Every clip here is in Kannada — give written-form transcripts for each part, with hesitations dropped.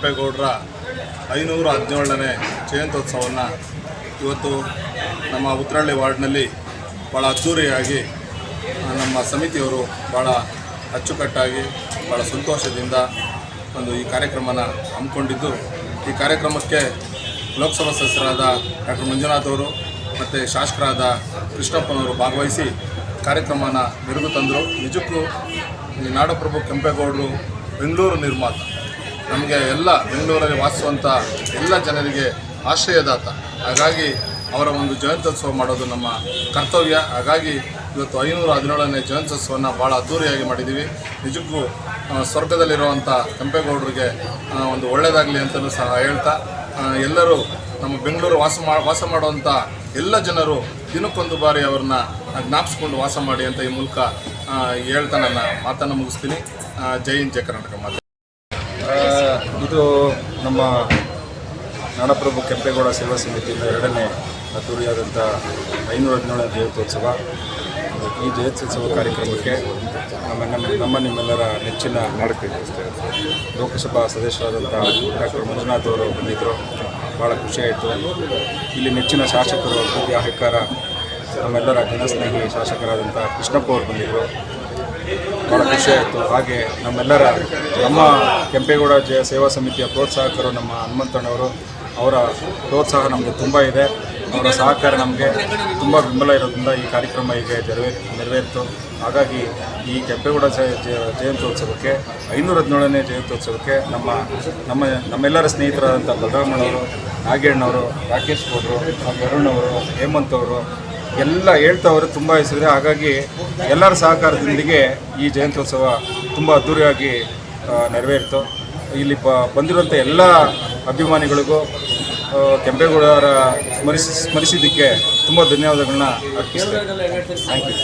ಕೆಂಪೇಗೌಡರ 517ನೇ ಜಯಂತ್ಯೋತ್ಸವವನ್ನು ಇವತ್ತು ನಮ್ಮ ಉತ್ರಳ್ಳಿ ವಾರ್ಡ್ನಲ್ಲಿ ಭಾಳ ಅದ್ದೂರಿಯಾಗಿ ನಮ್ಮ ಸಮಿತಿಯವರು ಭಾಳ ಅಚ್ಚುಕಟ್ಟಾಗಿ ಭಾಳ ಸಂತೋಷದಿಂದ ಈ ಕಾರ್ಯಕ್ರಮನ ಹಮ್ಮಿಕೊಂಡಿದ್ದು, ಈ ಕಾರ್ಯಕ್ರಮಕ್ಕೆ ಲೋಕಸಭಾ ಸದಸ್ಯರಾದ ಡಾಕ್ಟರ್ ಮಂಜುನಾಥ್ ಅವರು ಮತ್ತು ಶಾಸಕರಾದ ಕೃಷ್ಣಪ್ಪನವರು ಭಾಗವಹಿಸಿ ಕಾರ್ಯಕ್ರಮನ ಮೆರುಗು ತಂದರು. ನಿಜಕ್ಕೂ ಈ ನಾಡಪ್ರಭು ಕೆಂಪೇಗೌಡರು ಬೆಂಗಳೂರು ನಿರ್ಮಾತ, ನಮಗೆ ಎಲ್ಲ ಬೆಂಗಳೂರಲ್ಲಿ ವಾಸಿಸುವಂಥ ಎಲ್ಲ ಜನರಿಗೆ ಆಶ್ರಯದಾತ. ಹಾಗಾಗಿ ಅವರ ಒಂದು ಜಯಂತ್ಯೋತ್ಸವ ಮಾಡೋದು ನಮ್ಮ ಕರ್ತವ್ಯ. ಹಾಗಾಗಿ ಇವತ್ತು 517ನೇ ಜಯಂತ್ಯೋತ್ಸವವನ್ನು ಭಾಳ ಅದ್ದೂರಿಯಾಗಿ ಮಾಡಿದ್ದೀವಿ. ನಿಜಕ್ಕೂ ಸ್ವರ್ಗದಲ್ಲಿರುವಂಥ ಕೆಂಪೇಗೌಡರಿಗೆ ಒಂದು ಒಳ್ಳೆಯದಾಗಲಿ ಅಂತಲೂ ಸಹ ಹೇಳ್ತಾ, ಎಲ್ಲರೂ ನಮ್ಮ ಬೆಂಗಳೂರು ವಾಸ ಮಾಡುವಂಥ ಎಲ್ಲ ಜನರು ದಿನಕ್ಕೊಂದು ಬಾರಿ ಅವ್ರನ್ನ ಜ್ಞಾಪಿಸ್ಕೊಂಡು ವಾಸ ಮಾಡಿ ಅಂತ ಈ ಮೂಲಕ ಹೇಳ್ತಾ ನನ್ನ ಮಾತನ್ನು ಮುಗಿಸ್ತೀನಿ. ಜೈ ಹಿಂದ್, ಜೈ ಕರ್ನಾಟಕ. ಇದು ನಮ್ಮ ನಾಡಪ್ರಭು ಕೆಂಪೇಗೌಡ ಸೇವಾ ಸಮಿತಿಯಿಂದ 2ನೇ ಅದ್ದೂರಿಯಾದಂಥ 517ನೇ ಜಯಂತ್ಯೋತ್ಸವ. ಈ ಜಯಂತ್ಯೋತ್ಸವ ಕಾರ್ಯಕ್ರಮಕ್ಕೆ ನಿಮ್ಮೆಲ್ಲರ ನೆಚ್ಚಿನ ಲೋಕಸಭಾ ಸದಸ್ಯರಾದಂಥ ಡಾಕ್ಟರ್ ಮಂಜುನಾಥ್ ಅವರು ಬಂದಿದ್ದರು. ಭಾಳ ಖುಷಿಯಾಯಿತು. ಇಲ್ಲಿ ನೆಚ್ಚಿನ ಶಾಸಕರು, ಅಭಿವೃದ್ಧಿ ಅಹಂಕಾರ, ನಮ್ಮೆಲ್ಲರ ಜನಸ್ನೇಹಿ ಶಾಸಕರಾದಂಥ ಕೃಷ್ಣಪ್ಪ ಅವರು ಬಂದಿದ್ದರು. ಭಾಳ ಖುಷಿಯಾಯಿತು. ಹಾಗೆ ನಮ್ಮ ಕೆಂಪೇಗೌಡ ಸೇವಾ ಸಮಿತಿಯ ಪ್ರೋತ್ಸಾಹಕರು ನಮ್ಮ ಹನುಮಂತಣ್ಣವರು, ಅವರ ಪ್ರೋತ್ಸಾಹ ನಮಗೆ ತುಂಬ ಇದೆ. ಅವರ ಸಹಕಾರ ನಮಗೆ ತುಂಬ ಬೆಂಬಲ ಇರೋದ್ರಿಂದ ಈ ಕಾರ್ಯಕ್ರಮ ಹೀಗೆ ನೆರವೇರಿತು. ಹಾಗಾಗಿ ಈ ಕೆಂಪೇಗೌಡ ಜಯಂತ್ಯೋತ್ಸವಕ್ಕೆ 517ನೇ ಜಯಂತ್ಯೋತ್ಸವಕ್ಕೆ ನಮ್ಮೆಲ್ಲರ ಸ್ನೇಹಿತರಾದಂಥ ಬಲರಾಮಣ್ಣವರು, ನಾಗೇಣ್ಣವರು, ರಾಕೇಶ್ ಗೌಡರು, ಅರುಣ್ ಅವರು, ಹೇಮಂತ್ ಅವರು ಎಲ್ಲ ಹೇಳ್ತವರು ತುಂಬ ಹೆಸರಿದೆ. ಹಾಗಾಗಿ ಎಲ್ಲರ ಸಹಕಾರದೊಂದಿಗೆ ಈ ಜಯಂತ್ಯೋತ್ಸವ ತುಂಬ ಅದ್ದೂರಿಯಾಗಿ ನೆರವೇರಿತು. ಇಲ್ಲಿ ಬಂದಿರುವಂಥ ಎಲ್ಲ ಅಭಿಮಾನಿಗಳಿಗೂ ಕೆಂಪೇಗೌಡರ ಸ್ಮರಿಸಿದ್ದಕ್ಕೆ ತುಂಬ ಧನ್ಯವಾದಗಳನ್ನ ಅರ್ಪಿಸ್ತೇನೆ. Thank you.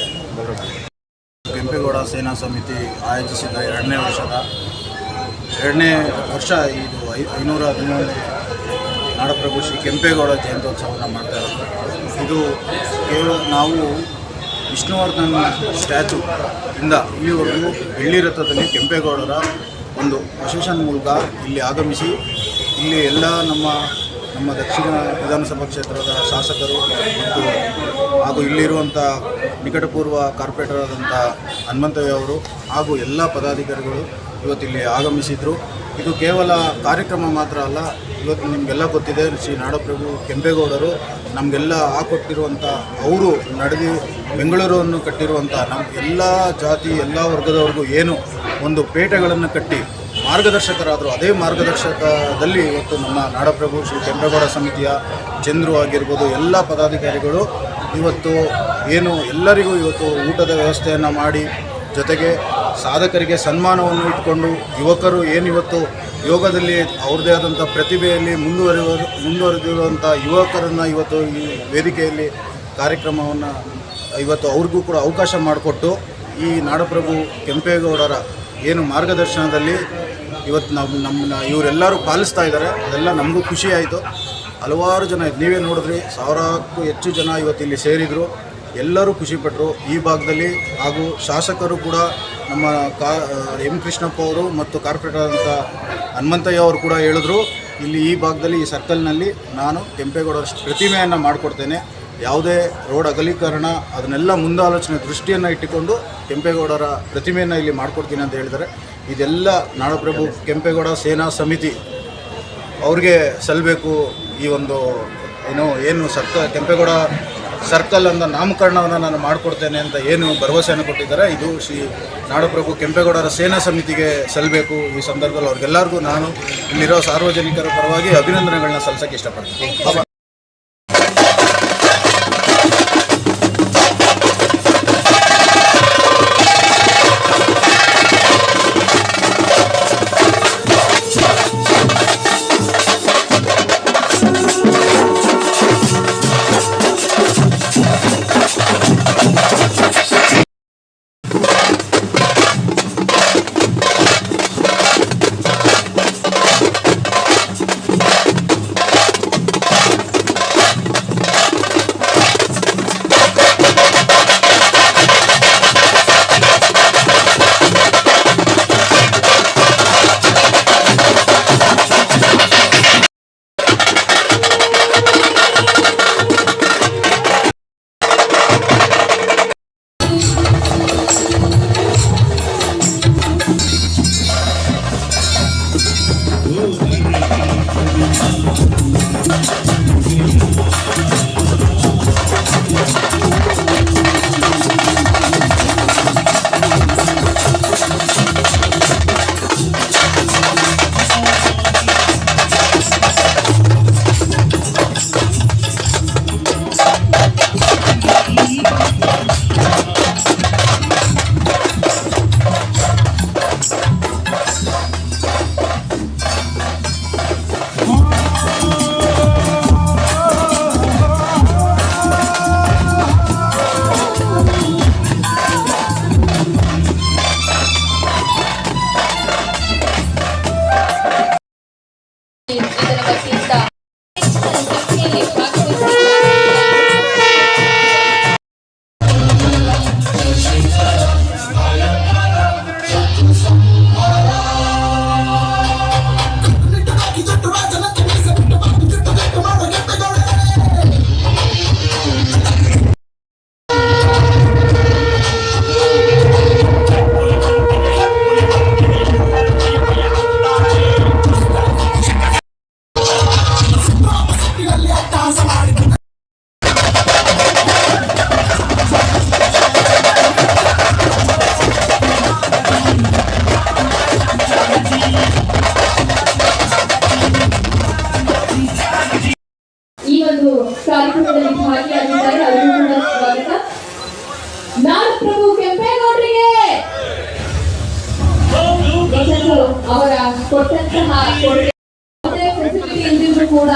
ಕೆಂಪೇಗೌಡ ಸೇನಾ ಸಮಿತಿ ಆಯೋಜಿಸಿದ 2ನೇ ವರ್ಷ ಇದು 517ನೇ ನಾಡಪ್ರಭು ಶ್ರೀ ಕೆಂಪೇಗೌಡ ಜಯಂತ್ಯೋತ್ಸವವನ್ನು ಮಾಡ್ತಾ ಇರೋದು. ಇದು ಕೇವಲ ನಾವು ವಿಷ್ಣುವರ್ಧನ್ ಸ್ಟ್ಯಾಚು ಇಂದ ಇಲ್ಲಿವರೆಗೂ ಬೆಳ್ಳಿ ರಥದಲ್ಲಿ ಕೆಂಪೇಗೌಡರ ಒಂದು ಪ್ರೊಸೆಷನ್ ಮೂಲಕ ಇಲ್ಲಿ ಆಗಮಿಸಿ ಇಲ್ಲಿ ಎಲ್ಲ ನಮ್ಮ ದಕ್ಷಿಣ ವಿಧಾನಸಭಾ ಕ್ಷೇತ್ರದ ಶಾಸಕರು ಹಾಗೂ ಇಲ್ಲಿರುವಂಥ ನಿಕಟಪೂರ್ವ ಕಾರ್ಪೊರೇಟರ್ ಆದಂಥ ಹನುಮಂತಯ್ಯ ಅವರು ಹಾಗೂ ಎಲ್ಲ ಪದಾಧಿಕಾರಿಗಳು ಇವತ್ತಿಲ್ಲಿ ಆಗಮಿಸಿದರು. ಇದು ಕೇವಲ ಕಾರ್ಯಕ್ರಮ ಮಾತ್ರ ಅಲ್ಲ, ಇವತ್ತು ನಿಮಗೆಲ್ಲ ಗೊತ್ತಿದೆ ಶ್ರೀ ನಾಡಪ್ರಭು ಕೆಂಪೇಗೌಡರು ನಮಗೆಲ್ಲ ಹಾಕೊಟ್ಟಿರುವಂಥ, ಅವರು ನಡೆದು ಬೆಂಗಳೂರನ್ನು ಕಟ್ಟಿರುವಂಥ ನಮ್ಮ ಎಲ್ಲ ಜಾತಿ ಎಲ್ಲ ವರ್ಗದವ್ರಿಗೂ ಏನು ಒಂದು ಪೇಟೆಗಳನ್ನು ಕಟ್ಟಿ ಮಾರ್ಗದರ್ಶಕರಾದರು. ಅದೇ ಮಾರ್ಗದರ್ಶಕದಲ್ಲಿ ಇವತ್ತು ನಮ್ಮ ನಾಡಪ್ರಭು ಶ್ರೀ ಕೆಂಪೇಗೌಡ ಸಮಿತಿಯ ಚಂದ್ರು ಆಗಿರ್ಬೋದು ಎಲ್ಲ ಪದಾಧಿಕಾರಿಗಳು ಇವತ್ತು ಏನು ಎಲ್ಲರಿಗೂ ಇವತ್ತು ಊಟದ ವ್ಯವಸ್ಥೆಯನ್ನು ಮಾಡಿ, ಜೊತೆಗೆ ಸಾಧಕರಿಗೆ ಸನ್ಮಾನವನ್ನು ಇಟ್ಕೊಂಡು ಯುವಕರು ಏನಿವತ್ತು ಯೋಗದಲ್ಲಿ ಅವ್ರದ್ದೇ ಆದಂಥ ಪ್ರತಿಭೆಯಲ್ಲಿ ಮುಂದುವರೆದಿರುವಂಥ ಯುವಕರನ್ನು ಇವತ್ತು ಈ ವೇದಿಕೆಯಲ್ಲಿ ಕಾರ್ಯಕ್ರಮವನ್ನು ಇವತ್ತು ಅವ್ರಿಗೂ ಕೂಡ ಅವಕಾಶ ಮಾಡಿಕೊಟ್ಟು ಈ ನಾಡಪ್ರಭು ಕೆಂಪೇಗೌಡರ ಏನು ಮಾರ್ಗದರ್ಶನದಲ್ಲಿ ಇವತ್ತು ನಮ್ಮನ್ನ ಇವರೆಲ್ಲರೂ ಪಾಲಿಸ್ತಾ ಇದ್ದಾರೆ. ಅದೆಲ್ಲ ನಮಗೂ ಖುಷಿ ಆಯಿತು. ಹಲವಾರು ಜನ ನೀವೇ ನೋಡಿದ್ರಿ, 1000ಕ್ಕೂ ಹೆಚ್ಚು ಜನ ಇವತ್ತಿಲ್ಲಿ ಸೇರಿದರು. ಎಲ್ಲರೂ ಖುಷಿಪಟ್ಟರು ಈ ಭಾಗದಲ್ಲಿ. ಹಾಗೂ ಶಾಸಕರು ಕೂಡ ನಮ್ಮ ಎಂ ಕೃಷ್ಣಪ್ಪ ಅವರು ಮತ್ತು ಕಾರ್ಪೊರೇಟರ್ ಆದಂಥ ಹನುಮಂತಯ್ಯ ಅವರು ಕೂಡ ಹೇಳಿದ್ರು, ಇಲ್ಲಿ ಈ ಭಾಗದಲ್ಲಿ ಈ ಸರ್ಕಲ್ನಲ್ಲಿ ನಾನು ಕೆಂಪೇಗೌಡರ ಪ್ರತಿಮೆಯನ್ನು ಮಾಡಿಕೊಡ್ತೇನೆ, ಯಾವುದೇ ರೋಡ್ ಅಗಲೀಕರಣ ಅದನ್ನೆಲ್ಲ ಮುಂದಾಲೋಚನೆ ದೃಷ್ಟಿಯನ್ನು ಇಟ್ಟುಕೊಂಡು ಕೆಂಪೇಗೌಡರ ಪ್ರತಿಮೆಯನ್ನು ಇಲ್ಲಿ ಮಾಡಿಕೊಡ್ತೀನಿ ಅಂತ ಹೇಳಿದ್ದಾರೆ. ಇದೆಲ್ಲ ನಾಡಪ್ರಭು ಕೆಂಪೇಗೌಡ ಸೇನಾ ಸಮಿತಿ ಅವ್ರಿಗೆ ಸಲ್ಲಬೇಕು. ಈ ಒಂದು ಏನು ಕೆಂಪೇಗೌಡ ಸರ್ಕಲ್ ಅಂತ ನಾಮಕರಣವನ್ನು ನಾನು ಮಾಡಿಕೊಡ್ತೇನೆ ಅಂತ ಏನು ಭರವಸೆಯನ್ನು ಕೊಟ್ಟಿದ್ದಾರೆ, ಇದು ಶ್ರೀ ನಾಡಪ್ರಭು ಕೆಂಪೇಗೌಡರ ಸೇನಾ ಸಮಿತಿಗೆ ಸಲ್ಲಬೇಕು. ಈ ಸಂದರ್ಭದಲ್ಲಿ ಅವ್ರಿಗೆಲ್ಲರಿಗೂ ನಾನು ಇಲ್ಲಿರೋ ಸಾರ್ವಜನಿಕರ ಪರವಾಗಿ ಅಭಿನಂದನೆಗಳನ್ನ ಸಲ್ಲಿಸೋಕ್ಕೆ ಇಷ್ಟಪಡ್ತೀನಿ. ನಾಡಪ್ರಭು ಕೆಂಪೇಗೌಡರಿಗೆ ಅವರ ಕೊಟ್ಟಂತಹ ಇಲ್ದಿದ್ರು ಕೂಡ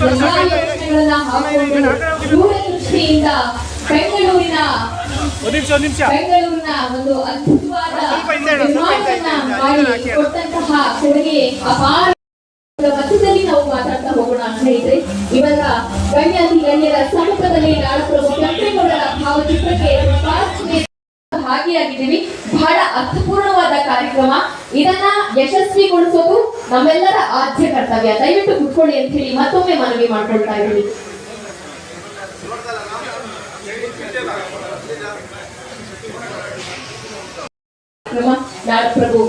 ಎಲ್ಲಾ ಯೋಚನೆಗಳನ್ನ ಹಾಕೊಂಡು ದೂರದೃಷ್ಟಿಯಿಂದ ಬೆಂಗಳೂರಿನ ಒಂದು ಅದ್ಭುತವಾದ ನಿರ್ಮಾಣವನ್ನ ಮಾಡಿ ಕೊಟ್ಟಂತಹ ಕೊಡುಗೆ ಅಪಾರ. ಮಧ್ಯದಲ್ಲಿ ನಾವು ಮಾತಾಡ್ತಾ ಹೋಗೋಣ ಸ್ನೇಹಿತರೆ. ಇವಾಗ ಗಣ್ಯರ ಸಮ್ಮುಖದಲ್ಲಿ ನಾಡಪ್ರಭು ಕೆಂಪೇಗೌಡರ ಭಾವಚಿತ್ರಕ್ಕೆ ಭಾಗಿಯಾಗಿದ್ದೀವಿ. ಬಹಳ ಅರ್ಥಪೂರ್ಣವಾದ ಕಾರ್ಯಕ್ರಮ. ಇದನ್ನ ಯಶಸ್ವಿಗೊಳಿಸೋದು ನಮ್ಮೆಲ್ಲರ ಆದ್ಯ ಕರ್ತವ್ಯ. ದಯವಿಟ್ಟು ಕುತ್ಕೊಳ್ಳಿ ಅಂತ ಹೇಳಿ ಮತ್ತೊಮ್ಮೆ ಮನವಿ ಮಾಡ್ಕೊಳ್ತಾ ಇದ್ದೀವಿ. ನಾಡಪ್ರಭು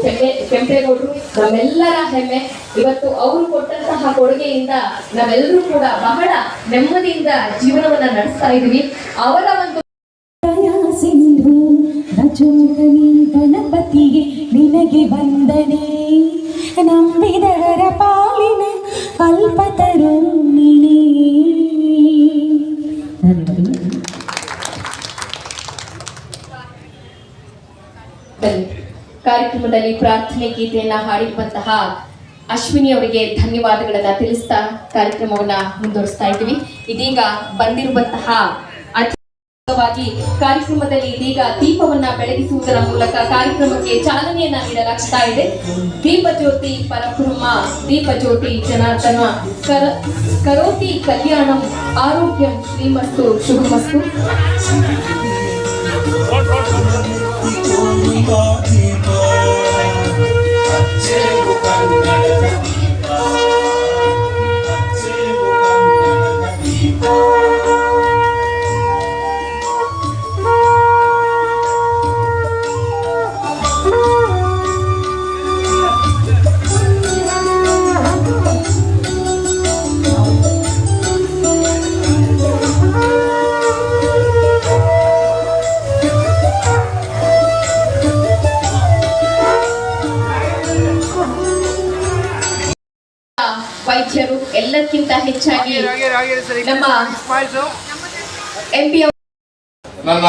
ಕೆಂಪೇಗೌಡರು ನಮ್ಮೆಲ್ಲರ ಹೆಮ್ಮೆ. ಇವತ್ತು ಅವರು ಕೊಟ್ಟಂತಹ ಕೊಡುಗೆಯಿಂದ ನಾವೆಲ್ಲರೂ ಕೂಡ ಬಹಳ ನೆಮ್ಮದಿಯಿಂದ ಜೀವನವನ್ನ ನಡೆಸ್ತಾ ಇದೀವಿ. ಅವರ ಒಂದು ಸಿಂಧು ರಜೋಗನಿ ಗಣಪತಿಗೆ ನಿನಗೆ ವಂದನೆ, ನಂಬಿದವರ ಪಾಲಿನ ಕಲ್ಪತರು ನೀನೇ. ಕಾರ್ಯಕ್ರಮದಲ್ಲಿ ಪ್ರಾರ್ಥನೆ ಗೀತೆಯನ್ನ ಹಾಡಿರುವಂತಹ ಅಶ್ವಿನಿ ಅವರಿಗೆ ಧನ್ಯವಾದಗಳನ್ನ ತಿಳಿಸ್ತಾ ಕಾರ್ಯಕ್ರಮವನ್ನ ಮುಂದುವರಿಸ್ತಾ ಇದ್ದೀವಿ. ಇದೀಗ ಬಂದಿರುವಂತಹ ಕಾರ್ಯಕ್ರಮದಲ್ಲಿ ಇದೀಗ ದೀಪವನ್ನ ಬೆಳಗಿಸುವುದರ ಮೂಲಕ ಕಾರ್ಯಕ್ರಮಕ್ಕೆ ಚಾಲನೆಯನ್ನ ನೀಡಲಾಗ್ತಾ ಇದೆ. ದೀಪ ಜ್ಯೋತಿ ಪರಬ್ರಹ್ಮ ದೀಪ ಜ್ಯೋತಿ ಜನಾರ್ದನ ಕರೋತಿ ಕಲ್ಯಾಣಂ ಆರೋಗ್ಯಂ ಶ್ರೀಮಸ್ತು ಶುಭಮಸ್ತು. ವೈದ್ಯರು ಎಲ್ಲಕ್ಕಿಂತ ಹೆಚ್ಚಾಗಿ ನಮ್ಮ MP ನನ್ನ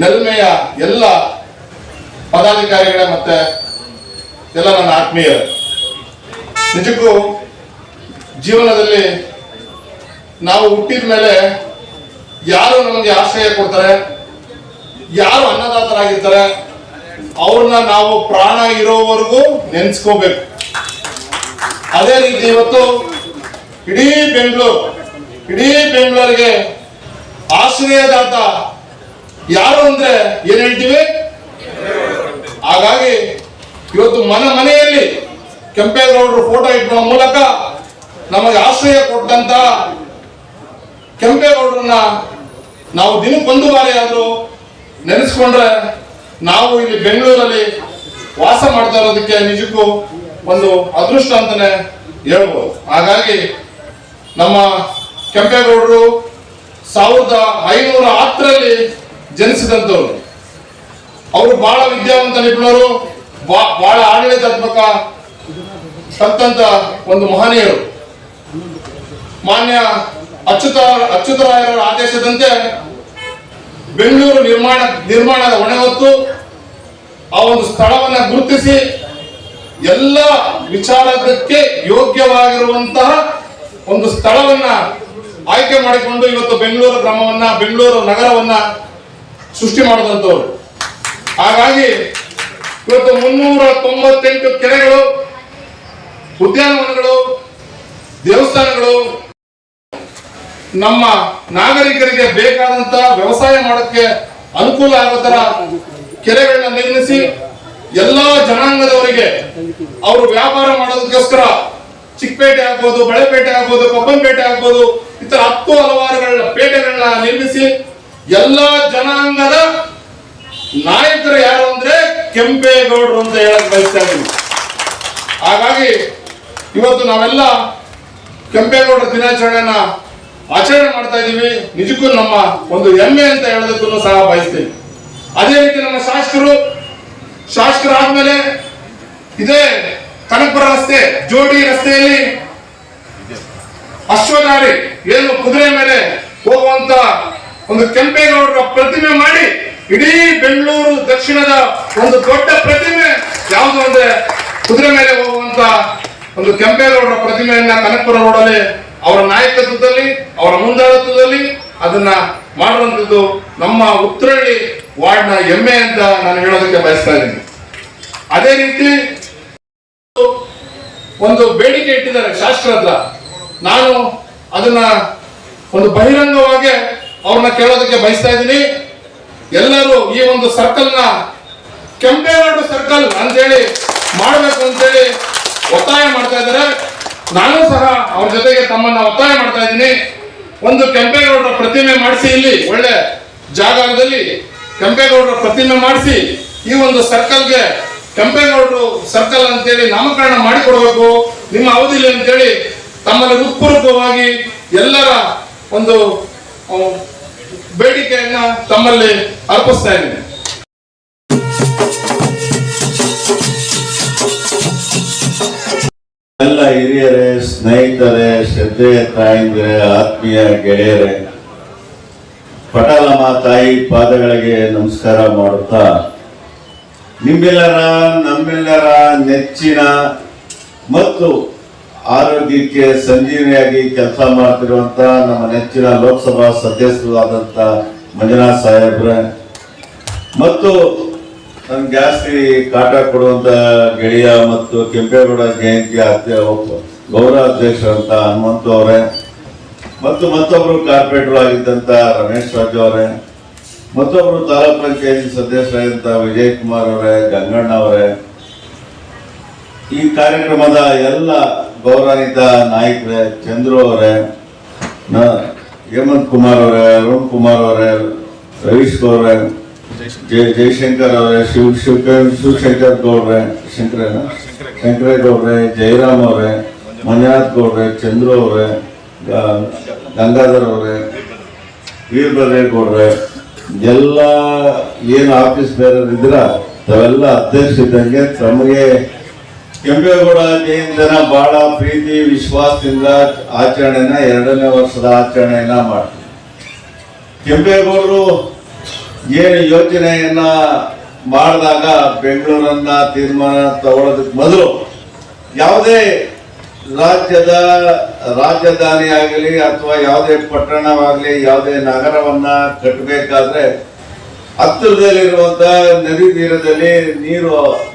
ನೆಲ್ಮೆಯ ಎಲ್ಲ ಪದಾಧಿಕಾರಿಗಳೇ ಮತ್ತೆ ಎಲ್ಲ ನನ್ನ ಆತ್ಮೀಯರು, ನಿಜಕ್ಕೂ ಜೀವನದಲ್ಲಿ ನಾವು ಹುಟ್ಟಿದ ಮೇಲೆ ಯಾರು ನಮಗೆ ಆಶ್ರಯ ಕೊಡ್ತಾರೆ, ಯಾರು ಅನ್ನದಾತರಾಗಿರ್ತಾರೆ, ಅವ್ರನ್ನ ನಾವು ಪ್ರಾಣ ಇರೋವರೆಗೂ ನೆನೆಸ್ಕೋಬೇಕು. ಅದೇ ರೀತಿ ಇವತ್ತು ಇಡೀ ಬೆಂಗಳೂರಿಗೆ ಆಶ್ರಯದಾತ ಯಾರು ಅಂದ್ರೆ ಏನ್ ಹೇಳ್ತೀವಿ. ಹಾಗಾಗಿ ಇವತ್ತು ಮನೆಯಲ್ಲಿ ಕೆಂಪೇಗೌಡರು ಫೋಟೋ ಇಟ್ಕೊಳ್ಳೋ ಮೂಲಕ ನಮಗೆ ಆಶ್ರಯ ಕೊಟ್ಟಂತ ಕೆಂಪೇಗೌಡರನ್ನ ನಾವು ದಿನಕ್ಕೊಂದು ಬಾರಿ ಆದ್ರೂ ನೆನೆಸ್ಕೊಂಡ್ರೆ ನಾವು ಇಲ್ಲಿ ಬೆಂಗಳೂರಲ್ಲಿ ವಾಸ ಮಾಡ್ತಾ ಇರೋದಕ್ಕೆ ನಿಜಕ್ಕೂ ಒಂದು ಅದೃಷ್ಟ ಅಂತಾನೆ ಹೇಳ್ಬೋದು. ಹಾಗಾಗಿ ನಮ್ಮ ಕೆಂಪೇಗೌಡರು 1510ರಲ್ಲಿ ಜನಿಸಿದಂಥವ್ರು. ಅವರು ಬಹಳ ವಿದ್ಯಾವಂತ ನಿಪುಣರು, ಬಹಳ ಆಡಳಿತಾತ್ಮಕ ಕಲ್ತಂತ ಒಂದು ಮಹನೀಯರು. ಮಾನ್ಯ ಅಚ್ಯುತರಾಯರ ಆದೇಶದಂತೆ ಬೆಂಗಳೂರು ನಿರ್ಮಾಣದ ಹೊಣೆ ಹೊತ್ತು ಆ ಒಂದು ಸ್ಥಳವನ್ನ ಗುರುತಿಸಿ ಎಲ್ಲ ವಿಚಾರಕ್ಕೆ ಯೋಗ್ಯವಾಗಿರುವಂತಹ ಒಂದು ಸ್ಥಳವನ್ನ ಆಯ್ಕೆ ಮಾಡಿಕೊಂಡು ಇವತ್ತು ಬೆಂಗಳೂರು ನಗರವನ್ನ ಸೃಷ್ಟಿ ಮಾಡಿದಂಥವ್ರು. ಹಾಗಾಗಿ ಇವತ್ತು 398 ಕೆರೆಗಳು, ಉದ್ಯಾನವನಗಳು, ದೇವಸ್ಥಾನಗಳು, ನಮ್ಮ ನಾಗರಿಕರಿಗೆ ಬೇಕಾದಂತ ವ್ಯವಸಾಯ ಮಾಡೋಕ್ಕೆ ಅನುಕೂಲ ಆಗೋ ತರ ಕೆರೆಗಳನ್ನ ನಿರ್ಮಿಸಿ ಎಲ್ಲಾ ಜನಾಂಗದವರಿಗೆ ಅವರು ವ್ಯಾಪಾರ ಮಾಡೋದಕ್ಕೋಸ್ಕರ ಚಿಕ್ಕಪೇಟೆ ಆಗ್ಬೋದು, ಬಳೆಪೇಟೆ ಆಗ್ಬೋದು, ಕೊಪ್ಪಂಪೇಟೆ ಆಗ್ಬೋದು, ಈ ತರ 10 ಹಲವಾರು ಪೇಟೆಗಳನ್ನ ನಿರ್ಮಿಸಿ ಎಲ್ಲಾ ಜನಾಂಗದ ನಾಯಕರು ಯಾರು ಅಂದ್ರೆ ಕೆಂಪೇಗೌಡರು ಅಂತ ಹೇಳಕ್ ಬಯಸ್ತಾ ಇದ್ದೀವಿ. ಹಾಗಾಗಿ ಇವತ್ತು ನಾವೆಲ್ಲ ಕೆಂಪೇಗೌಡರ ದಿನಾಚರಣೆಯನ್ನ ಆಚರಣೆ ಮಾಡ್ತಾ ಇದ್ದೀವಿ. ನಿಜಕ್ಕೂ ನಮ್ಮ ಒಂದು ಹೆಮ್ಮೆ ಅಂತ ಹೇಳೋದಕ್ಕೂ ಸಹ ಬಯಸ್ತೀವಿ. ಅದೇ ರೀತಿ ನಮ್ಮ ಶಾಸಕರಾದ್ಮೇಲೆ ಇದೇ ಕನಕಪುರ ರಸ್ತೆ ಜೋಡಿ ರಸ್ತೆಯಲ್ಲಿ ಅಶ್ವಧಾರಿ ಏನು ಕುದುರೆ ಮೇಲೆ ಹೋಗುವಂತ ಒಂದು ಕೆಂಪೇಗೌಡರ ಪ್ರತಿಮೆ ಮಾಡಿ ಇಡೀ ಬೆಂಗಳೂರು ದಕ್ಷಿಣದ ಒಂದು ದೊಡ್ಡ ಪ್ರತಿಮೆ ಯಾವುದು ಅಂದ್ರೆ ಕುದುರೆ ಮೇಲೆ ಹೋಗುವಂತ ಒಂದು ಕೆಂಪೇಗೌಡರ ಪ್ರತಿಮೆಯನ್ನ ಕನಕಪುರ ರೋಡಲ್ಲಿ ಅವರ ನಾಯಕತ್ವದಲ್ಲಿ ಅವರ ಮುಂದಾಳತ್ವದಲ್ಲಿ ಅದನ್ನ ಮಾಡುವಂಥದ್ದು ನಮ್ಮ ಉತ್ತರಹಳ್ಳಿ ವಾರ್ಡ್ನ ಹೆಮ್ಮೆ ಅಂತ ನಾನು ಹೇಳೋದಕ್ಕೆ ಬಯಸ್ತಾ ಇದ್ದೀನಿ. ಅದೇ ರೀತಿ ಒಂದು ಬೇಡಿಕೆ ಇಟ್ಟಿದ್ದಾರೆ ಶಾಸ್ತ್ರ ಹತ್ರ. ನಾನು ಅದನ್ನ ಒಂದು ಬಹಿರಂಗವಾಗಿ ಅವ್ರನ್ನ ಕೇಳೋದಕ್ಕೆ ಬಯಸ್ತಾ ಇದ್ದೀನಿ. ಎಲ್ಲರೂ ಈ ಒಂದು ಸರ್ಕಲ್ನ ಕೆಂಪೇಗೌಡ ಸರ್ಕಲ್ ಅಂತೇಳಿ ಮಾಡಬೇಕು ಅಂತೇಳಿ ಒತ್ತಾಯ ಮಾಡ್ತಾ ಇದ್ದಾರೆ. ನಾನು ಸಹ ಅವ್ರ ಜೊತೆಗೆ ತಮ್ಮನ್ನ ಒತ್ತಾಯ ಮಾಡ್ತಾ ಇದ್ದೀನಿ. ಒಂದು ಕೆಂಪೇಗೌಡರ ಪ್ರತಿಮೆ ಮಾಡಿಸಿ, ಇಲ್ಲಿ ಒಳ್ಳೆ ಜಾಗದಲ್ಲಿ ಕೆಂಪೇಗೌಡರ ಪ್ರತಿಮೆ ಮಾಡಿಸಿ ಈ ಒಂದು ಸರ್ಕಲ್ಗೆ ಕೆಂಪೇಗೌಡರು ಸರ್ಕಲ್ ಅಂತೇಳಿ ನಾಮಕರಣ ಮಾಡಿಕೊಡ್ಬೇಕು ನಿಮ್ಮ ಅವಧಿಯಲ್ಲಿ ಅಂತೇಳಿ ತಮ್ಮಲ್ಲಿ ಹೃತ್ಪೂರ್ವಕವಾಗಿ ಎಲ್ಲರ ಒಂದು ಬೇಡಿಕೆಯನ್ನ ತಮ್ಮಲ್ಲಿ ಅರ್ಪಿಸ್ತಾ ಇದ್ದೀನಿ. ಎಲ್ಲ ಹಿರಿಯರೇ, ಸ್ನೇಹಿತರೇ, ಶ್ರದ್ಧೆಯ ತಾಯಂದಿರೇ, ಆತ್ಮೀಯ ಗೆಳೆಯರೇ, ಪಟಾಲಮ್ಮ ತಾಯಿ ಪಾದಗಳಿಗೆ ನಮಸ್ಕಾರ ಮಾಡುತ್ತಾ ನಿಮ್ಮೆಲ್ಲರ ನಮ್ಮೆಲ್ಲರ ನೆಚ್ಚಿನ ಮತ್ತು ಆರೋಗ್ಯಕ್ಕೆ ಸಂಜೀವಿಯಾಗಿ ಕೆಲಸ ಮಾಡ್ತಿರುವಂತ ನಮ್ಮ ನೆಚ್ಚಿನ ಲೋಕಸಭಾ ಸದಸ್ಯರು ಆದಂತ ಮಂಜುನಾಥ್ ಸಾಹೇಬ್ರೆ ಮತ್ತು ನಮ್ಗೆ ಜಾಸ್ತಿ ಕಾಟ ಕೊಡುವಂತ ಗೆಳೆಯ ಮತ್ತು ಕೆಂಪೇಗೌಡ ಜಯಂತಿಯ ಗೌರವ ಅಧ್ಯಕ್ಷರಂತ ಹನುಮಂತು ಅವರೇ ಮತ್ತು ಮತ್ತೊಬ್ರು ಕಾರ್ಪೊರೇಟರ್ ಆಗಿದ್ದಂತ ರಮೇಶ್ ರಾಜು ಅವರೇ, ಮತ್ತೊಬ್ರು ತಾಲೂಕ್ ಪಂಚಾಯತಿ ಸದಸ್ಯರಾದಂತ ವಿಜಯ್ ಕುಮಾರ್ ಅವರೇ, ಗಂಗಣ್ಣ ಅವರೇ, ಈ ಕಾರ್ಯಕ್ರಮದ ಎಲ್ಲ ಗೌರವಾನ್ವಿತ ನಾಯಕರೇ, ಚಂದ್ರು ಅವರೇ, ಹೇಮಂತ್ ಕುಮಾರ್ ಅವರೇ, ಅರುಣ್ ಕುಮಾರ್ ಅವರೇ, ರವೀಶ್ ಅವರೇ, ಜಯಶಂಕರ್ ಅವರೇ, ಶಿವಶಂಕರ್ ಗೌಡ್ರೆ, ಶಂಕರೇಗೌಡ್ರೆ, ಜಯರಾಮ್ ಅವರೇ, ಮಂಜುನಾಥ್ ಗೌಡ್ರೆ, ಚಂದ್ರು ಅವರೇ, ಗಂಗಾಧರ್ ಅವರೇ, ವೀರಭದ್ರೇಗೌಡ್ರೆ, ಎಲ್ಲ ಏನು ಆಫೀಸ್ ಬೇರೆಯವ್ರು ಇದ್ರ ತಾವೆಲ್ಲ ಅಧ್ಯಕ್ಷ ಇದ್ದಂಗೆ ತಮಗೆ ಕೆಂಪೇಗೌಡ ಜಯಂತಿನ ಬಹಳ ಪ್ರೀತಿ ವಿಶ್ವಾಸದಿಂದ ಆಚರಣೆನ 2ನೇ ವರ್ಷದ ಆಚರಣೆಯನ್ನ ಮಾಡ್ತೀವಿ. ಕೆಂಪೇಗೌಡರು ಏನು ಯೋಚನೆಯನ್ನ ಮಾಡಿದಾಗ ಬೆಂಗಳೂರನ್ನ ತೀರ್ಮಾನ ತಗೊಳ್ಳೋದಕ್ಕೆ ಮೊದಲು ಯಾವುದೇ ರಾಜ್ಯದ ರಾಜಧಾನಿ ಆಗಲಿ ಅಥವಾ ಯಾವುದೇ ಪಟ್ಟಣವಾಗಲಿ ಯಾವುದೇ ನಗರವನ್ನ ಕಟ್ಟಬೇಕಾದ್ರೆ ಹತ್ತಿರದಲ್ಲಿರುವಂತ ನದಿ ತೀರದಲ್ಲಿ ನೀರು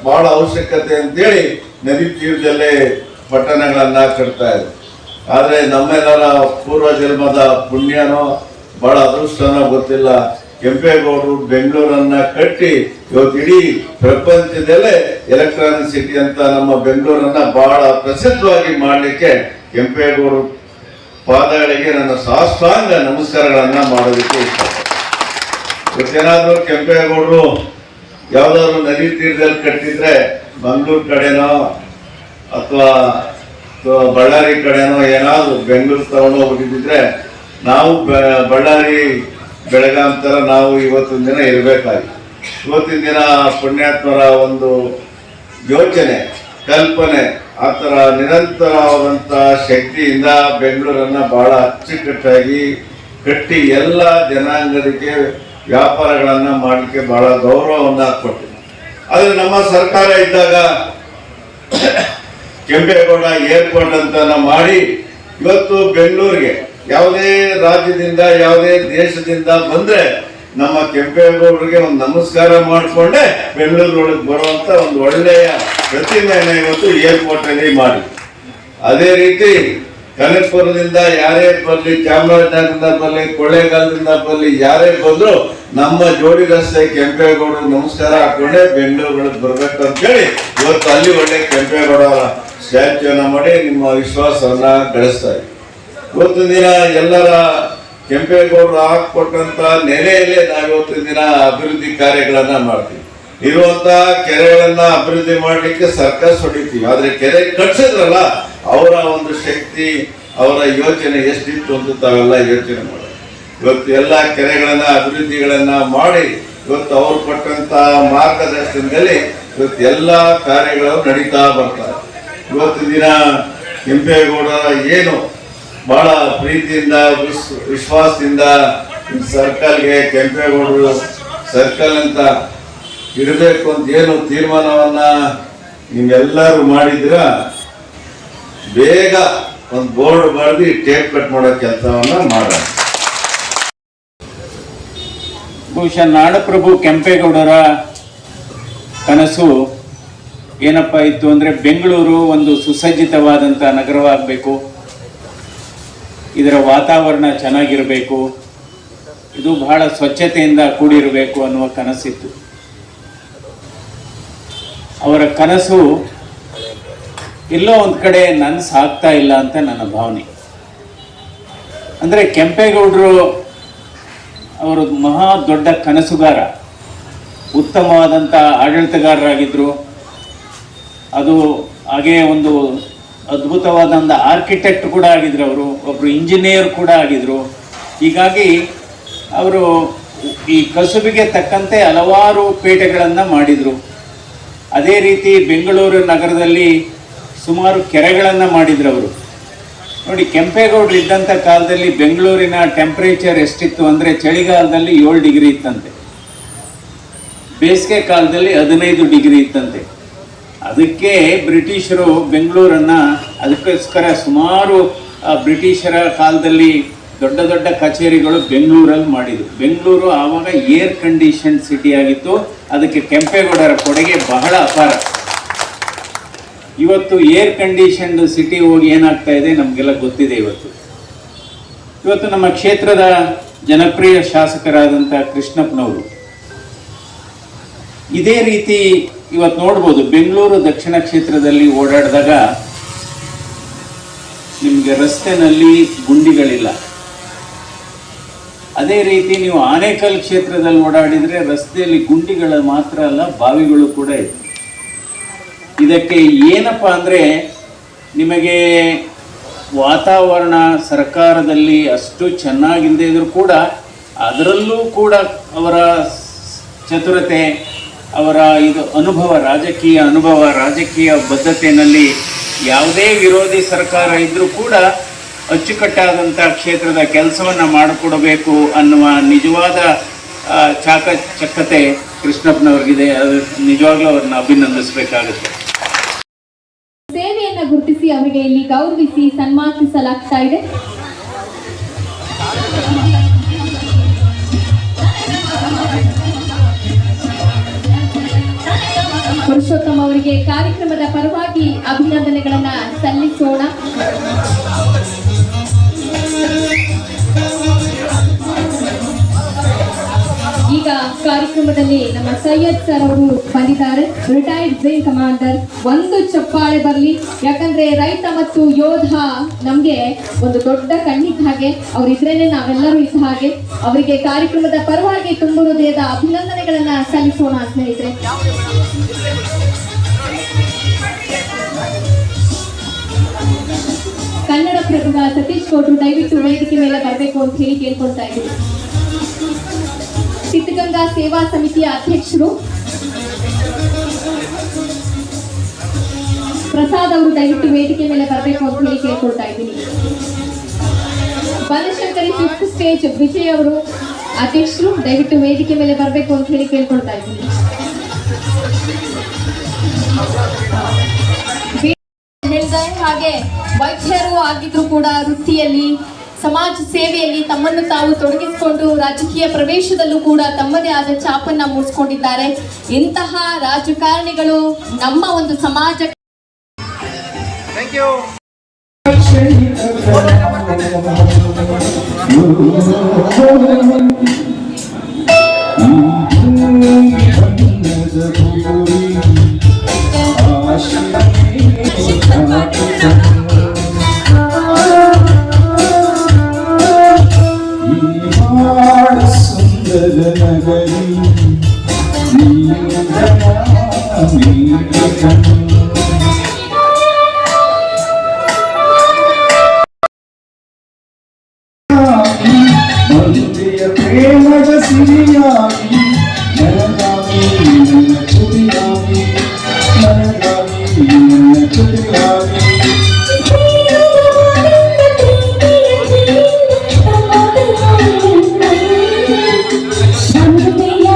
ಬಹಳ ಅವಶ್ಯಕತೆ ಅಂತೇಳಿ ನದಿ ತೀರದಲ್ಲೇ ಪಟ್ಟಣಗಳನ್ನ ಕಟ್ತಾ ಇದ್ರು. ಆದ್ರೆ ನಮ್ಮೆಲ್ಲರ ಪೂರ್ವ ಜನ್ಮದ ಪುಣ್ಯನೋ ಬಹಳ ಅದೃಷ್ಟನೋ ಗೊತ್ತಿಲ್ಲ, ಕೆಂಪೇಗೌಡರು ಬೆಂಗಳೂರನ್ನ ಕಟ್ಟಿ ಇವತ್ತು ಇಡೀ ಪ್ರಪಂಚದಲ್ಲೇ ಎಲೆಕ್ಟ್ರಾನಿಕ್ ಸಿಟಿ ಅಂತ ನಮ್ಮ ಬೆಂಗಳೂರನ್ನ ಬಹಳ ಪ್ರಸಿದ್ಧವಾಗಿ ಮಾಡಲಿಕ್ಕೆ ಕೆಂಪೇಗೌಡರು ಪಾದಗಳಿಗೆ ನನ್ನ ಸಾಷ್ಟಾಂಗ ನಮಸ್ಕಾರಗಳನ್ನ ಮಾಡೋದಕ್ಕೆ ಇಷ್ಟ. ಇವತ್ತೇನಾದ್ರೂ ಕೆಂಪೇಗೌಡರು ಯಾವ್ದಾದ್ರು ನದಿ ತೀರದಲ್ಲಿ ಕಟ್ಟಿದ್ರೆ ಮಂಗಳೂರು ಕಡೆನೋ ಅಥವಾ ಬಳ್ಳಾರಿ ಕಡೆನೋ ಏನಾದ್ರು ಬೆಂಗಳೂರು ತಗೊಂಡು ಹೋಗ್ಬಿಟ್ಟಿದ್ರೆ ನಾವು ಬಳ್ಳಾರಿ ಬೆಳಗಾಂ ತರ ನಾವು ಇವತ್ತಿನ ದಿನ ಇರಬೇಕಾಗಿತ್ತು. ಇವತ್ತಿನ ದಿನ ಪುಣ್ಯಾತ್ಮರ ಒಂದು ಯೋಚನೆ ಕಲ್ಪನೆ ಆ ಥರ ನಿರಂತರವಾದಂಥ ಶಕ್ತಿಯಿಂದ ಬೆಂಗಳೂರನ್ನ ಬಹಳ ಅಚ್ಚುಕಟ್ಟಾಗಿ ಕಟ್ಟಿ ಎಲ್ಲ ಜನಾಂಗದಕ್ಕೆ ವ್ಯಾಪಾರಗಳನ್ನ ಮಾಡಲಿಕ್ಕೆ ಬಹಳ ಗೌರವವನ್ನ ಕೊಟ್ಟಿದೆ. ಆದರೆ ನಮ್ಮ ಸರ್ಕಾರ ಇದ್ದಾಗ ಕೆಂಪೇಗೌಡ ಏರ್ಪೋರ್ಟ್ ಅಂತ ಮಾಡಿ ಇವತ್ತು ಬೆಂಗಳೂರಿಗೆ ಯಾವುದೇ ರಾಜ್ಯದಿಂದ ಯಾವುದೇ ದೇಶದಿಂದ ಬಂದ್ರೆ ನಮ್ಮ ಕೆಂಪೇಗೌಡರಿಗೆ ಒಂದು ನಮಸ್ಕಾರ ಮಾಡಿಕೊಂಡೆ ಬೆಂಗಳೂರೊಳಗೆ ಬರುವಂತ ಒಂದು ಒಳ್ಳೆಯ ಪ್ರತಿಮೆಯನ್ನು ಇವತ್ತು ಏರ್ಪೋರ್ಟ್ ಅಲ್ಲಿ ಮಾಡಿ. ಅದೇ ರೀತಿ ಕನಕಪುರದಿಂದ ಯಾರೇ ಬರಲಿ, ಚಾಮರಾಜನಗರದಿಂದ ಬರಲಿ, ಕೊಳ್ಳೇಗಾಲದಿಂದ ಬರಲಿ, ಯಾರೇ ಬಂದ್ರು ನಮ್ಮ ಜೋಡಿ ರಸ್ತೆ ಕೆಂಪೇಗೌಡರಿಗೆ ನಮಸ್ಕಾರ ಹಾಕೊಂಡೆ ಬೆಂಗಳೂರೊಳಗೆ ಬರ್ಬೇಕು ಅಂತ ಹೇಳಿ ಇವತ್ತು ಅಲ್ಲಿ ಒಳ್ಳೆ ಕೆಂಪೇಗೌಡ ಸ್ಟ್ಯಾಚ್ಯೂನ ಮಾಡಿ ನಿಮ್ಮ ವಿಶ್ವಾಸವನ್ನ ಗಳಿಸ್ತಾ ಇದ್ದೀವಿ. ಇವತ್ತಿನ ದಿನ ಎಲ್ಲರ ಕೆಂಪೇಗೌಡರು ಹಾಕೊಟ್ಟಂತ ನೆಲೆಯಲ್ಲೇ ನಾವು ಇವತ್ತಿನ ದಿನ ಅಭಿವೃದ್ಧಿ ಕಾರ್ಯಗಳನ್ನ ಮಾಡ್ತೀವಿ. ಇರುವಂತ ಕೆರೆಗಳನ್ನ ಅಭಿವೃದ್ಧಿ ಮಾಡ್ಲಿಕ್ಕೆ ಸರ್ಕಸ್ ಹೊಡಿತೀವಿ, ಆದ್ರೆ ಕೆರೆ ಕಟ್ಸಿದ್ರಲ್ಲ ಅವರ ಒಂದು ಶಕ್ತಿ, ಅವರ ಯೋಚನೆ ಎಷ್ಟಿತ್ತು ಅಂತ ತಾವೆಲ್ಲ ಯೋಚನೆ ಮಾಡಿ ಇವತ್ತು ಎಲ್ಲ ಕೆರೆಗಳನ್ನ ಅಭಿವೃದ್ಧಿಗಳನ್ನ ಮಾಡಿ ಇವತ್ತು ಅವ್ರು ಕೊಟ್ಟಂತ ಮಾರ್ಗದರ್ಶನದಲ್ಲಿ ಇವತ್ತು ಎಲ್ಲ ಕಾರ್ಯಗಳು ನಡೀತಾ ಬರ್ತಾರೆ. ಇವತ್ತು ದಿನ ಕೆಂಪೇಗೌಡರ ಏನು ಬಹಳ ಪ್ರೀತಿಯಿಂದ ವಿಶ್ವಾಸದಿಂದ ಸರ್ಕಲ್ಗೆ ಕೆಂಪೇಗೌಡರು ಸರ್ಕಲ್ ಅಂತ ಇಡಬೇಕು ಅಂತ ಏನು ತೀರ್ಮಾನವನ್ನ ನೀವೆಲ್ಲರೂ ಮಾಡಿದ್ರ ಬೇಗ ಒಂದು ಬೋರ್ಡ್ ಬರೆದು ಟೇಪ್ ಕಟ್ ಮಾಡೋ ಕೆಲಸವನ್ನ ಮಾಡೋಣ. ಬಹುಶಃ ನಾಡಪ್ರಭು ಕೆಂಪೇಗೌಡರ ಕನಸು ಏನಪ್ಪ ಇತ್ತು ಅಂದರೆ ಬೆಂಗಳೂರು ಒಂದು ಸುಸಜ್ಜಿತವಾದಂಥ ನಗರವಾಗಬೇಕು, ಇದರ ವಾತಾವರಣ ಚೆನ್ನಾಗಿರಬೇಕು, ಇದು ಬಹಳ ಸ್ವಚ್ಛತೆಯಿಂದ ಕೂಡಿರಬೇಕು ಅನ್ನುವ ಕನಸಿತ್ತು. ಅವರ ಕನಸು ಎಲ್ಲೋ ಒಂದು ಕಡೆ ಸಾಗ್ತಾ ಇಲ್ಲ ಅಂತ ನನ್ನ ಭಾವನೆ. ಅಂದರೆ ಕೆಂಪೇಗೌಡರು ಅವರು ಮಹಾ ದೊಡ್ಡ ಕನಸುಗಾರ, ಉತ್ತಮವಾದಂಥ ಆಡಳಿತಗಾರರಾಗಿದ್ದರು. ಅದು ಹಾಗೇ ಒಂದು ಅದ್ಭುತವಾದಂಥ ಆರ್ಕಿಟೆಕ್ಟ್ ಕೂಡ ಆಗಿದ್ರು, ಅವರು ಒಬ್ಬರು ಇಂಜಿನಿಯರ್ ಕೂಡ ಆಗಿದ್ದರು. ಹೀಗಾಗಿ ಅವರು ಈ ಕಸುಬಿಗೆ ತಕ್ಕಂತೆ ಹಲವಾರು ಪೇಟೆಗಳನ್ನು ಮಾಡಿದರು. ಅದೇ ರೀತಿ ಬೆಂಗಳೂರು ನಗರದಲ್ಲಿ ಸುಮಾರು ಕೆರೆಗಳನ್ನು ಮಾಡಿದ್ರು ಅವರು. ನೋಡಿ, ಕೆಂಪೇಗೌಡರು ಇದ್ದಂಥ ಕಾಲದಲ್ಲಿ ಬೆಂಗಳೂರಿನ ಟೆಂಪ್ರೇಚರ್ ಎಷ್ಟಿತ್ತು ಅಂದರೆ ಚಳಿಗಾಲದಲ್ಲಿ 7 ಡಿಗ್ರಿ ಇತ್ತಂತೆ, ಬೇಸಿಗೆ ಕಾಲದಲ್ಲಿ 15 ಡಿಗ್ರಿ ಇತ್ತಂತೆ. ಅದಕ್ಕೆ ಬ್ರಿಟಿಷರು ಬೆಂಗಳೂರನ್ನು ಅದಕ್ಕೋಸ್ಕರ ಸುಮಾರು ಬ್ರಿಟಿಷರ ಕಾಲದಲ್ಲಿ ದೊಡ್ಡ ದೊಡ್ಡ ಕಚೇರಿಗಳು ಬೆಂಗಳೂರಲ್ಲಿ ಮಾಡಿದರು. ಬೆಂಗಳೂರು ಆವಾಗ ಏರ್ ಕಂಡೀಷನ್ ಸಿಟಿ ಆಗಿತ್ತು. ಅದಕ್ಕೆ ಕೆಂಪೇಗೌಡರ ಕೊಡುಗೆ ಬಹಳ ಅಪಾರ. ಇವತ್ತು ಏರ್ ಕಂಡೀಷನ್ಡ್ ಸಿಟಿ ಹೋಗಿ ಏನಾಗ್ತಾ ಇದೆ ನಮಗೆಲ್ಲ ಗೊತ್ತಿದೆ. ಇವತ್ತು ನಮ್ಮ ಕ್ಷೇತ್ರದ ಜನಪ್ರಿಯ ಶಾಸಕರಾದಂಥ ಕೃಷ್ಣಪ್ಪನವರು ಇದೇ ರೀತಿ ಇವತ್ತು ನೋಡ್ಬೋದು. ಬೆಂಗಳೂರು ದಕ್ಷಿಣ ಕ್ಷೇತ್ರದಲ್ಲಿ ಓಡಾಡಿದಾಗ ನಿಮಗೆ ರಸ್ತೆನಲ್ಲಿ ಗುಂಡಿಗಳಿಲ್ಲ. ಅದೇ ರೀತಿ ನೀವು ಆನೇಕಲ್ ಕ್ಷೇತ್ರದಲ್ಲಿ ಓಡಾಡಿದರೆ ರಸ್ತೆಯಲ್ಲಿ ಗುಂಡಿಗಳು ಮಾತ್ರ ಅಲ್ಲ, ಬಾವಿಗಳು ಕೂಡ ಇದೆ. ಇದಕ್ಕೆ ಏನಪ್ಪ ಅಂದರೆ, ನಿಮಗೆ ವಾತಾವರಣ ಸರ್ಕಾರದಲ್ಲಿ ಅಷ್ಟು ಚೆನ್ನಾಗಿಲ್ಲದೆ ಇದ್ರೂ ಕೂಡ ಅದರಲ್ಲೂ ಕೂಡ ಅವರ ಚತುರತೆ, ಅವರ ಇದು ಅನುಭವ, ರಾಜಕೀಯ ಬದ್ಧತೆಯಲ್ಲಿ ಯಾವುದೇ ವಿರೋಧಿ ಸರ್ಕಾರ ಇದ್ದರೂ ಕೂಡ ಅಚ್ಚುಕಟ್ಟಾದಂಥ ಕ್ಷೇತ್ರದ ಕೆಲಸವನ್ನು ಮಾಡಿಕೊಡಬೇಕು ಅನ್ನುವ ನಿಜವಾದ ಚಾಕಚಕ್ಯತೆ ಕೃಷ್ಣಪ್ಪನವ್ರಿಗಿದೆ. ಅದು ನಿಜವಾಗ್ಲೂ ಅವ್ರನ್ನ ಅಭಿನಂದಿಸಬೇಕಾಗುತ್ತೆ. ಸೇವೆಯನ್ನ ಗುರುತಿಸಿ ಅವರಿಗೆ ಇಲ್ಲಿ ಗೌರವಿಸಿ ಸನ್ಮಾನಿಸಲಾಗ್ತಾ ಇದೆ. ಪುರುಷೋತ್ತಮ ಅವರಿಗೆ ಕಾರ್ಯಕ್ರಮದ ಪರವಾಗಿ ಅಭಿನಂದನೆಗಳನ್ನ ಸಲ್ಲಿಸೋಣ. ಈಗ ಕಾರ್ಯಕ್ರಮದಲ್ಲಿ ನಮ್ಮ ಸೈಯದ್ ಸರ್ ಅವರು ಬಂದಿದ್ದಾರೆ, ರಿಟೈರ್ಡ್ ವಿಂಗ್ ಕಮಾಂಡರ್. ಒಂದು ಚಪ್ಪಾಳೆ ಬರಲಿ, ಯಾಕಂದ್ರೆ ರೈತ ಮತ್ತು ಯೋಧ ನಮ್ಗೆ ಒಂದು ದೊಡ್ಡ ಕಣ್ಣಿದ್ದ ಹಾಗೆ, ಅವರಿದ್ರೇನೆ ನಾವೆಲ್ಲರೂ ಇದ್ದ ಹಾಗೆ. ಅವರಿಗೆ ಕಾರ್ಯಕ್ರಮದ ಪರವಾಗಿ ತುಂಬು ಹೃದಯದ ಅಭಿನಂದನೆಗಳನ್ನ ಸಲ್ಲಿಸೋಣ ಸ್ನೇಹಿತರೆ. ಕನ್ನಡ ಪ್ರಭುಗ ಸತೀಶ್ ಗೌಡ್ರು ದಯವಿಟ್ಟು ವೇದಿಕೆ ಮೇಲೆ ಬರಬೇಕು ಅಂತ ಹೇಳಿ ಕೇಳ್ಕೊಳ್ತಾ ಇದ್ದೀವಿ. ಸಿದ್ಧಗಂಗಾ ಸೇವಾ ಸಮಿತಿಯ ಅಧ್ಯಕ್ಷರು ಪ್ರಸಾದ್ ಅವರು ದಯವಿಟ್ಟು ವೇದಿಕೆ ಮೇಲೆ ಬರಬೇಕು ಅಂತ ಹೇಳಿ ಕೇಳ್ಕೊಳ್ತಾ ಇದ್ದೀನಿ. ಬನಶಂಕರಿ 5th ಸ್ಟೇಜ್ ವಿಜಯ್ ಅವರು ಅಧ್ಯಕ್ಷರು ದಯವಿಟ್ಟು ವೇದಿಕೆ ಮೇಲೆ ಬರಬೇಕು ಅಂತ ಹೇಳಿ ಕೇಳ್ಕೊಳ್ತಾ ಇದ್ದೀನಿ. ಹಾಗೆ ವೈದ್ಯರು ಆಗಿದ್ರು ಕೂಡ ವೃತ್ತಿಯಲ್ಲಿ ಸಮಾಜ ಸೇವೆಯಲ್ಲಿ ತಮ್ಮನ್ನು ತಾವು ತೊಡಗಿಸಿಕೊಂಡು ರಾಜಕೀಯ ಪ್ರವೇಶದಲ್ಲೂ ಕೂಡ ತಮ್ಮದೇ ಆದ ಛಾಪನ್ನ ಮೂಡಿಸಿಕೊಂಡಿದ್ದಾರೆ. ಇಂತಹ ರಾಜಕಾರಣಿಗಳು ನಮ್ಮ ಒಂದು ಸಮಾಜ ಪ್ರೇಮದ ಸಿರಿಯಾಗಿ ನನಗಾಗಿ ನನ್ನ ಚುರಿಯಾಗಿ, ನನಗಾಗಿ ನನ್ನ ಚುರಿಯಾಗಿ ಸಂತೆಯ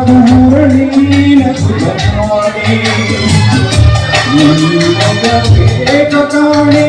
ಮುರಳೀನ ಸುಧಾಣೆ ಏಕ ಕಾಣೆ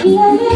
Yeah.